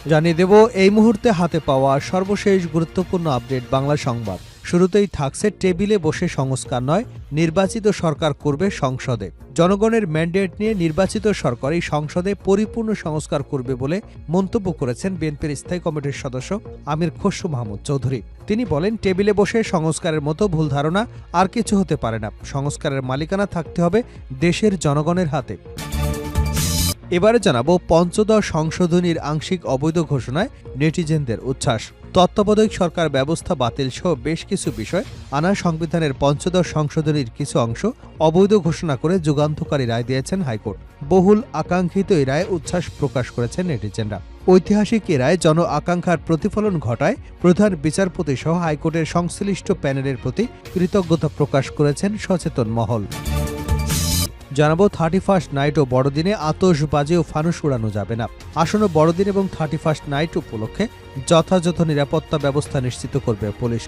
জানিয়ে দেব এই মুহূর্তে হাতে পাওয়া সর্বশেষ গুরুত্বপূর্ণ আপডেট বাংলা সংবাদ। শুরুতেই থাকছে টেবিলে বসে সংস্কার নয়, নির্বাচিত সরকার করবে সংসদে। জনগণের ম্যান্ডেট নিয়ে নির্বাচিত সরকার এই সংসদে পরিপূর্ণ সংস্কার করবে বলে মন্তব্য করেছেন বিএনপির স্থায়ী কমিটির সদস্য আমির খসরু মাহমুদ চৌধুরী। তিনি বলেন, টেবিলে বসে সংস্কারের মতো ভুল ধারণা আর কিছু হতে পারে না। সংস্কারের মালিকানা থাকতে হবে দেশের জনগণের হাতে। এবারে জানাবো পঞ্চদশ সংশোধনীর আংশিক অবৈধ ঘোষণায় নেটিজেনদের উচ্ছ্বাস। তত্ত্বাবধায়ক সরকার ব্যবস্থা বাতিল সহ বেশ কিছু বিষয় আনা সংবিধানের পঞ্চদশ সংশোধনীর কিছু অংশ অবৈধ ঘোষণা করে যুগান্তকারী রায় দিয়েছেন হাইকোর্ট। বহুল আকাঙ্ক্ষিত এই রায়ে উচ্ছ্বাস প্রকাশ করেছেন নেটিজেনরা। ঐতিহাসিক এ রায় জন আকাঙ্ক্ষার প্রতিফলন ঘটায় প্রধান বিচারপতি সহ হাইকোর্টের সংশ্লিষ্ট প্যানেলের প্রতি কৃতজ্ঞতা প্রকাশ করেছেন সচেতন মহল। জানাবো 31st নাইট ও বড়দিনে আতশবাজি ও ফানুস উড়ানো যাবে না। আসন্ন বড়দিন এবং 31st নাইট উপলক্ষে যথাযথ নিরাপত্তা ব্যবস্থা নিশ্চিত করবে পুলিশ।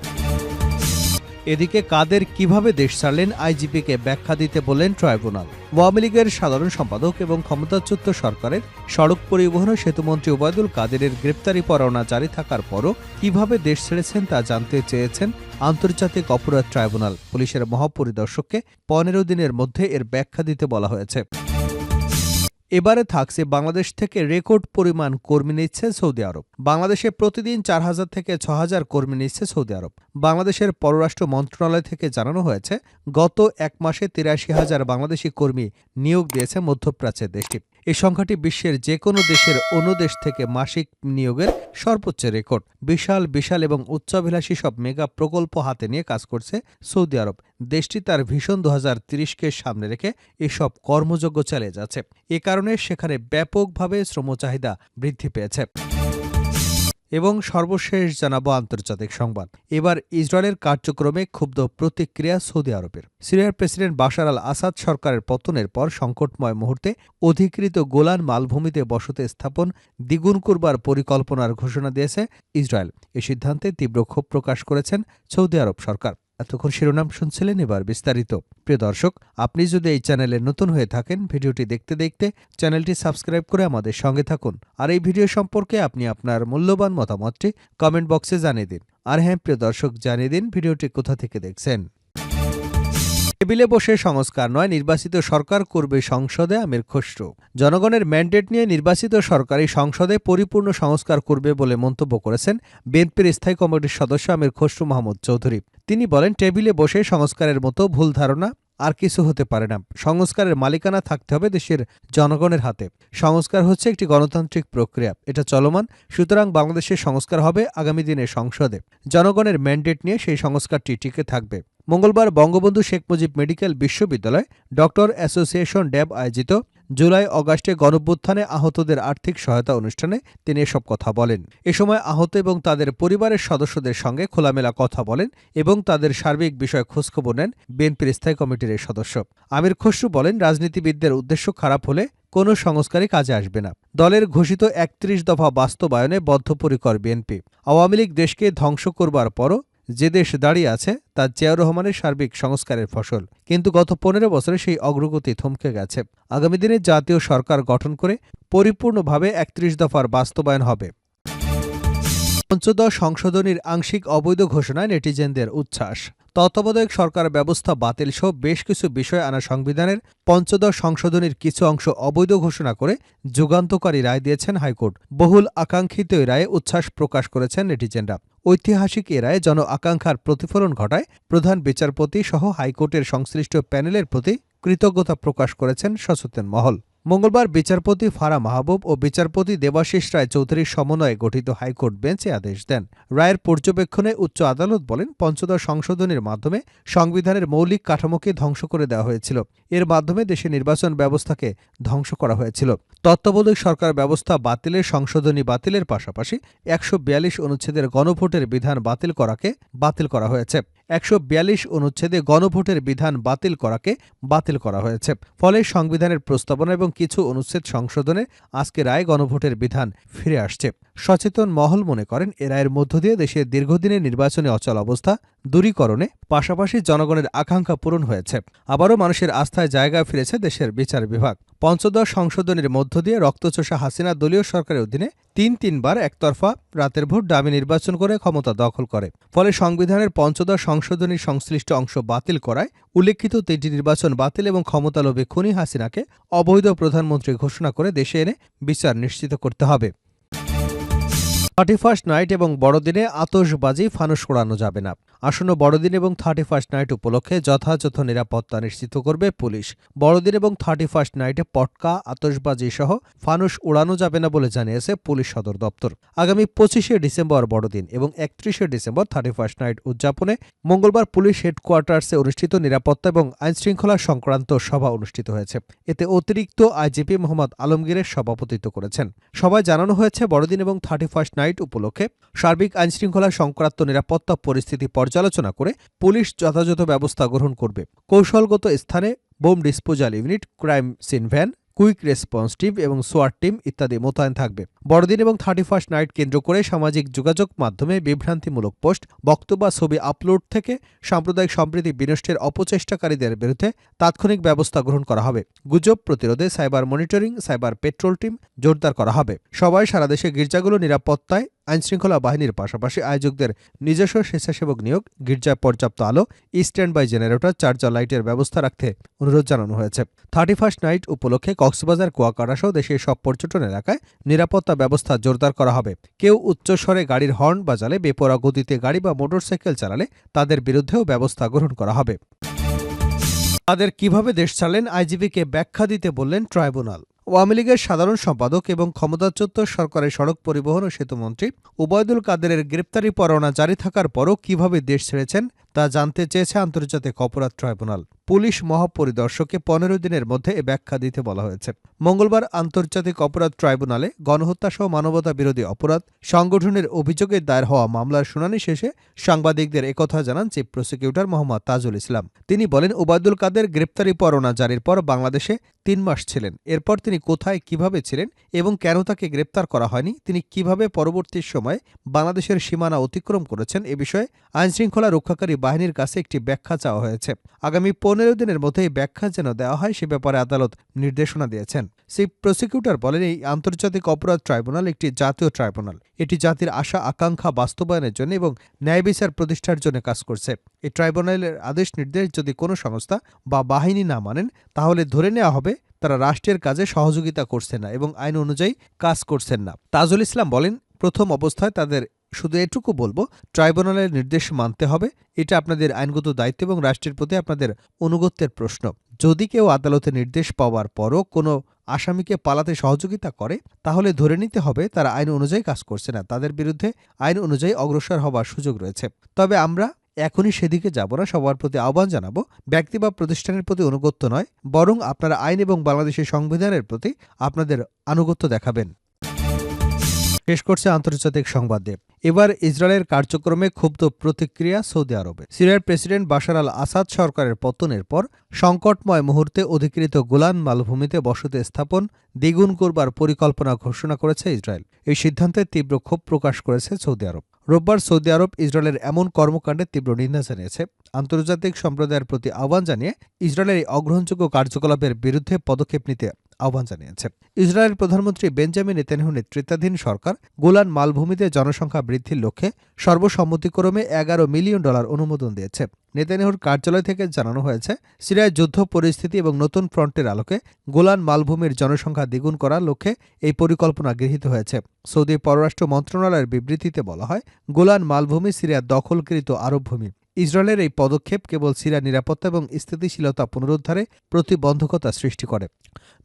এদিকে কাদের কিভাবে দেশ ছাড়লেন আইজিপিকে ব্যাখ্যা দিতে বললেন ট্রাইব্যুনাল। আওয়ামী লীগের সাধারণ সম্পাদক এবং ক্ষমতাচ্যুত সরকারের সড়ক পরিবহন ও সেতুমন্ত্রী ওবায়দুল কাদেরের গ্রেপ্তারি পরোয়ানা জারি থাকার পরও কিভাবে দেশ ছেড়েছেন তা জানতে চেয়েছেন আন্তর্জাতিক অপরাধ ট্রাইব্যুনাল। পুলিশের মহাপরিদর্শককে 15 দিনের মধ্যে এর ব্যাখ্যা দিতে বলা হয়েছে। এবারে থাকছে বাংলাদেশ থেকে রেকর্ড পরিমাণ কর্মী নিচ্ছে সৌদি আরব। বাংলাদেশে প্রতিদিন 4000 থেকে 6000 কর্মী নিচ্ছে সৌদি আরব। বাংলাদেশের পররাষ্ট্র মন্ত্রণালয় থেকে জানানো হয়েছে, গত এক মাসে 83,000 বাংলাদেশি কর্মী নিয়োগ দিয়েছে মধ্যপ্রাচ্যের দেশটি। এই সংখ্যাটি বিশ্বের যে কোনো দেশের অন্য দেশ থেকে মাসিক নিয়োগের সর্বোচ্চ রেকর্ড। বিশাল এবং উচ্চাভিলাষী সব মেগা প্রকল্প হাতে নিয়ে কাজ করছে সৌদি আরব। দেশটি তার ভিশন 2030কে সামনে রেখে এসব কর্মযজ্ঞ চালিয়ে যাচ্ছে। এ কারণে সেখানে ব্যাপকভাবে শ্রমচাহিদা বৃদ্ধি পেয়েছে। এবং সর্বশেষ জানাবো আন্তর্জাতিক সংবাদ। এবার ইসরায়েলের কার্যক্রমে ক্ষুব্ধ প্রতিক্রিয়া সৌদি আরবের। সিরিয়ার প্রেসিডেন্ট বাশার আল আসাদ সরকারের পতনের পর সংকটময় মুহূর্তে অধিকৃত গোলান মালভূমিতে বসতি স্থাপন দ্বিগুণ করবার পরিকল্পনার ঘোষণা দিয়েছে ইসরায়েল। এ সিদ্ধান্তে তীব্র ক্ষোভ প্রকাশ করেছেন সৌদি আরব সরকার। এতক্ষণ শিরোনাম শুনছিলেন, এবার বিস্তারিত। প্রিয় দর্শক, আপনি যদি এই চ্যানেলে নতুন হয়ে থাকেন, ভিডিওটি দেখতে দেখতে চ্যানেলটি সাবস্ক্রাইব করে আমাদের সঙ্গে থাকুন। আর এই ভিডিও সম্পর্কে আপনি আপনার মূল্যবান মতামতটি কমেন্ট বক্সে জানিয়ে দিন। আর হ্যাঁ প্রিয় দর্শক, জানিয়ে দিন ভিডিওটি কোথা থেকে দেখছেন। টেবিলে বসে সংস্কার নয়, নির্বাচিত সরকার করবে সংসদে আমির খসরু। জনগণের ম্যান্ডেট নিয়ে নির্বাচিত সরকারি সংসদে পরিপূর্ণ সংস্কার করবে বলে মন্তব্য করেছেন বিএনপির স্থায়ী কমিটির সদস্য আমির খসরু মাহমুদ চৌধুরী। তিনি বলেন, টেবিলে বসে সংস্কারের মতো ভুল ধারণা আর কিছু হতে পারে না। সংস্কারের মালিকানা থাকতে হবে দেশের জনগণের হাতে। সংস্কার হচ্ছে একটি গণতান্ত্রিক প্রক্রিয়া, এটা চলমান। সুতরাং বাংলাদেশের সংস্কার হবে আগামী দিনে সংসদে। জনগণের ম্যান্ডেট নিয়ে সেই সংস্কারটি টিকে থাকবে। মঙ্গলবার বঙ্গবন্ধু শেখ মুজিব মেডিকেল বিশ্ববিদ্যালয় ডক্টর অ্যাসোসিয়েশন ড্যাব আয়োজিত জুলাই অগাস্টে গণঅভ্যুত্থানে আহতদের আর্থিক সহায়তা অনুষ্ঠানে তিনি এসব কথা বলেন। এ সময় আহত এবং তাদের পরিবারের সদস্যদের সঙ্গে খোলামেলা কথা বলেন এবং তাদের সার্বিক বিষয়ে খোঁজখবর নেন বিএনপির স্থায়ী কমিটির এই সদস্য আমির খসরু। বলেন, রাজনীতিবিদদের উদ্দেশ্য খারাপ হলে কোনো সংস্কারই কাজে আসবে না। দলের ঘোষিত 31 দফা বাস্তবায়নে বদ্ধপরিকর বিএনপি। আওয়ামী লীগ দেশকে ধ্বংস করবার পরও যে দেশ দাঁড়িয়ে আছে তা জিয়াউর রহমানের সার্বিক সংস্কারের ফসল। কিন্তু গত 15 বছরে সেই অগ্রগতি থমকে গেছে। আগামী দিনে জাতীয় সরকার গঠন করে পরিপূর্ণভাবে 31 দফার বাস্তবায়ন হবে। পঞ্চদশ সংশোধনীর আংশিক অবৈধ ঘোষণায় নেটিজেনদের উচ্ছ্বাস। তত্ত্বাবধায়ক সরকার ব্যবস্থা বাতিল সহ বেশ কিছু বিষয় আনা সংবিধানের পঞ্চদশ সংশোধনীর কিছু অংশ অবৈধ ঘোষণা করে যুগান্তকারী রায় দিয়েছেন হাইকোর্ট। বহুল আকাঙ্ক্ষিত এই রায়ে উচ্ছ্বাস প্রকাশ করেছেন নেটিজেনরা। ঐতিহাসিক এ রায়ে জন আকাঙ্ক্ষার প্রতিফলন ঘটায় প্রধান বিচারপতি সহ হাইকোর্টের সংশ্লিষ্ট প্যানেলের প্রতি কৃতজ্ঞতা প্রকাশ করেছেন সচেতন মহল। মঙ্গলবার বিচারপতি ফারা মাহবুব ও বিচারপতি দেবাশিস রায় চৌধুরীর সমন্বয়ে গঠিত হাইকোর্ট বেঞ্চ এ আদেশ দেন। রায়ের পর্যবেক্ষণে উচ্চ আদালত বলেন, পঞ্চদশ সংশোধনীর মাধ্যমে সংবিধানের মৌলিক কাঠামোকে ধ্বংস করে দেওয়া হয়েছিল। এর মাধ্যমে দেশে নির্বাচন ব্যবস্থাকে ধ্বংস করা হয়েছিল। তত্ত্বাবধায়ক সরকার ব্যবস্থা বাতিলের সংশোধনী বাতিলের পাশাপাশি 142 অনুচ্ছেদের গণভোটের বিধান বাতিল করা হয়েছে। 142 অনুচ্ছেদে গণভোটের বিধান বাতিল করা হয়েছে। ফলে সংবিধানের প্রস্তাবনা এবং কিছু অনুচ্ছেদ সংশোধনে আজকে রায় গণভোটের বিধান ফিরে আসছে। সচেতন মহল মনে করেন, এ রায়ের মধ্য দিয়ে দেশের দীর্ঘদিনের নির্বাচনী অচল অবস্থা দূরীকরণে পাশাপাশি জনগণের আকাঙ্ক্ষা পূরণ হয়েছে। আবারও মানুষের আস্থায় জায়গা ফিরেছে দেশের বিচার বিভাগ। পঞ্চদশ সংশোধনীর মধ্য দিয়ে রক্তচোষা হাসিনা দলীয় সরকারের অধীনে তিনবার একতরফা রাতের ভোট ডামি নির্বাচন করে ক্ষমতা দখল করে। ফলে সংবিধানের পঞ্চদশ সংশোধনীর সংশ্লিষ্ট অংশ বাতিল করায় উল্লেখিত ৩টি নির্বাচন বাতিল এবং ক্ষমতালোভী খুনি হাসিনাকে অবৈধ প্রধানমন্ত্রী ঘোষণা করে দেশে এনে বিচার নিশ্চিত করতে হবে। 31st নাইট এবং বড়দিনে আতশবাজি ফানুস ওড়ানো যাবে না। আসন্ন বড়দিন এবং 31st নাইট উপলক্ষে যথাযথ নিরাপত্তা নিশ্চিত করবে পুলিশ। বড়দিন এবং 31st নাইটে পটকা, আতশবাজি সহ ফানুস উড়ানো যাবে না বলে জানিয়েছে পুলিশ সদর দপ্তর। আগামী 25শে ডিসেম্বর বড়দিন এবং 31শে ডিসেম্বর 31st নাইট উদযাপনে মঙ্গলবার পুলিশ হেডকোয়ার্টার্সে অনুষ্ঠিত নিরাপত্তা এবং আইনশৃঙ্খলা সংক্রান্ত সভা অনুষ্ঠিত হয়েছে। এতে অতিরিক্ত আইজিপি মোহাম্মদ আলমগীরের সভাপতিত্ব করেছেন। সভায় জানানো হয়েছে, বড়দিন এবং 31st নাইট উপলক্ষে সার্বিক আইনশৃঙ্খলা সংক্রান্ত নিরাপত্তা পরিস্থিতি পর্যালোচনা করে পুলিশ যথাযথ ব্যবস্থা গ্রহণ করবে। কৌশলগত স্থানে bomb disposal unit, crime scene van, quick response team এবং সোয়াট টিম ইত্যাদি মোতায়েন থাকবে। বড়দিন এবং 31st নাইট কেন্দ্র করে সামাজিক যোগাযোগ মাধ্যমে বিভ্রান্তিমূলক পোস্ট, বক্তব্য বা ছবি আপলোড থেকে সাম্প্রদায়িক সম্প্রীতি বিনষ্টের অপচেষ্টাকারীদের বিরুদ্ধে তাৎক্ষণিক ব্যবস্থা গ্রহণ করা হবে। গুজব প্রতিরোধে cyber monitoring, cyber petrol team জোরদার করা হবে। সবাই সারা দেশে গির্জাগুলো নিরাপত্তায় আইনশৃঙ্খলা বাহিনীর পাশাপাশি আয়োজকদের নিজস্ব স্বেচ্ছাসেবক নিয়োগ, গির্জায় পর্যাপ্ত আলো, স্ট্যান্ড বাই জেনারেটর, চার্জার লাইটের ব্যবস্থা রাখতে অনুরোধ জানানো হয়েছে। 31st নাইট উপলক্ষে কক্সবাজার, কুয়াকাটাসহ দেশের সব পর্যটন এলাকায় নিরাপত্তা ব্যবস্থা জোরদার করা হবে। কেউ উচ্চস্বরে গাড়ির হর্ন বাজালে, বেপরোয়া গতিতে গাড়ি বা মোটরসাইকেল চালালে তাদের বিরুদ্ধেও ব্যবস্থা গ্রহণ করা হবে। তাদের কিভাবে দেশ ছাড়লেন আইজিপিকে ব্যাখ্যা দিতে বললেন ট্রাইব্যুনাল। আওয়ামী লীগের সাধারণ সম্পাদক এবং ক্ষমতাচ্যুত সরকারের সড়ক পরিবহন ও সেতুমন্ত্রী ওবায়দুল কাদেরের গ্রেপ্তারি পরোয়ানা জারি থাকার পরও কিভাবে দেশ ছেড়েছেন তা জানতে চেয়েছে আন্তর্জাতিক অপরাধ ট্রাইব্যুনাল। পুলিশ মহাপরিদর্শককে 15 দিনের মধ্যে এ ব্যাখ্যা দিতে বলা হয়েছে। মঙ্গলবার আন্তর্জাতিক অপরাধ ট্রাইব্যুনালে গণহত্যাসহ মানবতা বিরোধী অপরাধ সংগঠনের অভিযোগে দায়ের হওয়া মামলার শুনানি শেষে সাংবাদিকদের একথা জানান চিফ প্রসিকিউটর মোহাম্মদ তাজুল ইসলাম। তিনি বলেন, ওবায়দুল কাদের গ্রেপ্তারি পরোয়ানা জারির পর বাংলাদেশে 3 মাস ছিলেন। এরপর তিনি কোথায়, কিভাবে ছিলেন এবং কেন তাকে গ্রেপ্তার করা হয়নি, তিনি কিভাবে পরবর্তী সময়ে বাংলাদেশের সীমানা অতিক্রম করেছেন, এ বিষয়ে আইনশৃঙ্খলা রক্ষাকারী বাহিনীর কাছে একটি ব্যাখ্যা চাওয়া হয়েছে। আগামী 15 দিনের মধ্যে এই ব্যাখ্যা যেন দেওয়া হয় সে ব্যাপারে আদালত নির্দেশনা দিয়েছেন। চিফ প্রসিকিউটর বলেন, এই আন্তর্জাতিক অপরাধ ট্রাইব্যুনাল একটি জাতীয় ট্রাইব্যুনাল। এটি জাতির আশা আকাঙ্ক্ষা বাস্তবায়নের জন্য এবং ন্যায় বিচার প্রতিষ্ঠার জন্য কাজ করছে। এই ট্রাইব্যুনালের আদেশ নির্দেশ যদি কোনো সংস্থা বা বাহিনী না মানেন, তাহলে ধরে নেওয়া হবে তারা রাষ্ট্রের কাজে সহযোগিতা করছেন না এবং আইন অনুযায়ী কাজ করছেন না। তাজুল ইসলাম বলেন, প্রথম অবস্থায় তাদের শুধু এটুকু বলবো, ট্রাইব্যুনালের নির্দেশ মানতে হবে। এটা আপনাদের আইনগত দায়িত্ব এবং রাষ্ট্রের প্রতি আপনাদের অনুগত্যের প্রশ্ন। যদি কেউ আদালতের নির্দেশ পাওয়ার পরও কোনো আসামিকে পালাতে সহযোগিতা করে, তাহলে ধরে নিতে হবে তারা আইন অনুযায়ী কাজ করছে না, তাদের বিরুদ্ধে আইন অনুযায়ী অগ্রসর হবার সুযোগ রয়েছে। তবে আমরা এখনই সেদিকে যাব না। সবার প্রতি আহ্বান জানাবো, ব্যক্তি বা প্রতিষ্ঠানের প্রতি অনুগত্য নয়, বরং আপনারা আইন এবং বাংলাদেশের সংবিধানের প্রতি আপনাদের আনুগত্য দেখাবেন। শেষ করছে আন্তর্জাতিক সংবাদ দিয়ে। এবার ইসরায়েলের কার্যক্রমে ক্ষুব্ধ প্রতিক্রিয়া সৌদি আরবে। সিরিয়ার প্রেসিডেন্ট বাশার আল আসাদ সরকারের পতনের পর সংকটময় মুহূর্তে অধিকৃত গোলান মালভূমিতে বসতি স্থাপন দ্বিগুণ করবার পরিকল্পনা ঘোষণা করেছে ইসরায়েল। এই সিদ্ধান্তে তীব্র ক্ষোভ প্রকাশ করেছে সৌদি আরব। রোববার সৌদি আরব ইসরায়েলের এমন কর্মকাণ্ডে তীব্র নিন্দা জানিয়েছে। আন্তর্জাতিক সম্প্রদায়ের প্রতি আহ্বান জানিয়ে ইসরায়েলের এই অগ্রহণযোগ্য কার্যকলাপের বিরুদ্ধে পদক্ষেপ নিতে আহ্বান জানিয়েছে। ইসরায়েল প্রধানমন্ত্রী বেঞ্জামিন নেতানিয়াহু নেতৃত্বাধীন সরকার গোলান মালভূমিতে জনসংখ্যা বৃদ্ধির লক্ষ্যে সর্বসম্মতিক্রমে $11 মিলিয়ন অনুমোদন দিয়েছে। নেতানিয়াহুর কার্যালয় থেকে জানানো হয়েছে, সিরিয়ায় যুদ্ধ পরিস্থিতি এবং নতুন ফ্রন্টের আলোকে গোলান মালভূমির জনসংখ্যা দ্বিগুণ করার লক্ষ্যে এই পরিকল্পনা গৃহীত হয়েছে। সৌদি পররাষ্ট্র মন্ত্রণালয়ের বিবৃতিতে বলা হয়, গোলান মালভূমি সিরিয়ার দখলকৃত আরব ভূমি। ইসরায়েলের এই পদক্ষেপ কেবল সিরিয়ার নিরাপত্তা এবং স্থিতিশীলতা পুনরুদ্ধারে প্রতিবন্ধকতা সৃষ্টি করে।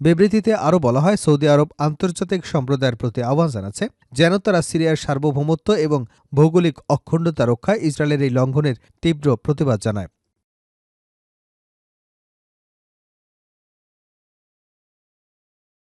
বিবৃতিতে আরও বলা হয়, সৌদি আরব আন্তর্জাতিক সম্প্রদায়ের প্রতি আহ্বান জানাচ্ছে যেন তারা সিরিয়ার সার্বভৌমত্ব এবং ভৌগোলিক অখণ্ডতা রক্ষায় ইসরায়েলের এই লঙ্ঘনের তীব্র প্রতিবাদ জানায়।